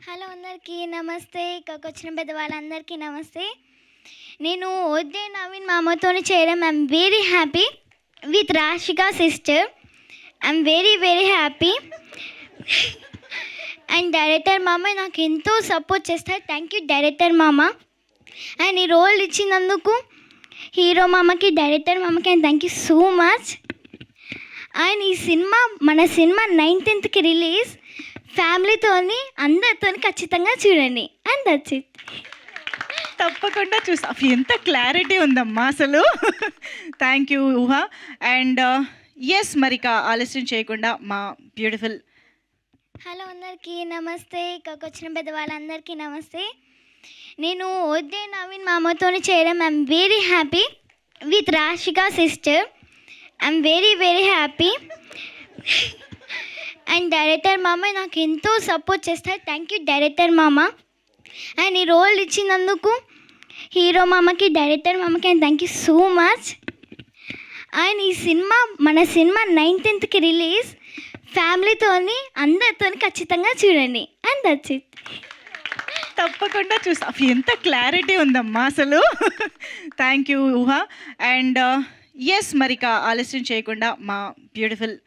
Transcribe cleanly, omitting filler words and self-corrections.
Hello అందరికీ నమస్తే. ఇక్కడికొచ్చిన పెద్దవాళ్ళందరికీ నమస్తే. నేను వద్దే నవీన్ మామతోని చేయడం I'm very happy with Rasika sister. I'm very happy. And director మామ నాకు ఎంతో సపోర్ట్ చేస్తారు. థ్యాంక్ యూ డైరెక్టర్ మామ. అండ్ ఈ రోల్ ఇచ్చినందుకు హీరో మామకి, డైరెక్టర్ మామకి and thank you so much. And ఈ సినిమా మన సినిమా 19th రిలీజ్. ఫ్యామిలీతోని అందరితోని ఖచ్చితంగా చూడండి. And that's it. తప్పకుండా చూసా. ఎంత క్లారిటీ ఉందమ్మా అసలు. Thank you Ooha. And yes మరిక ఆలస్యం చేయకుండా మా బ్యూటిఫుల్. హలో అందరికీ నమస్తే. ఇక్కడికొచ్చిన పెద్దవాళ్ళందరికీ నమస్తే. నేను వద్దే నవీన్ మామతోని చేయడం I'm very happy with Rasika sister. I'm very happy. And director మామ నాకు ఎంతో సపోర్ట్ చేస్తారు. థ్యాంక్ యూ డైరెక్టర్ మామ. అండ్ ఈ రోల్ ఇచ్చినందుకు హీరో మామకి, డైరెక్టర్ మామకి and thank you so much. And ఈ సినిమా మన సినిమా 19th రిలీజ్. ఫ్యామిలీతోని అందరితోని ఖచ్చితంగా చూడండి. And that's it. తప్పకుండా చూసా. ఎంత క్లారిటీ ఉందమ్మా అసలు. Thank you Ooha. And yes మరిక ఆలస్యం చేయకుండా మా బ్యూటిఫుల్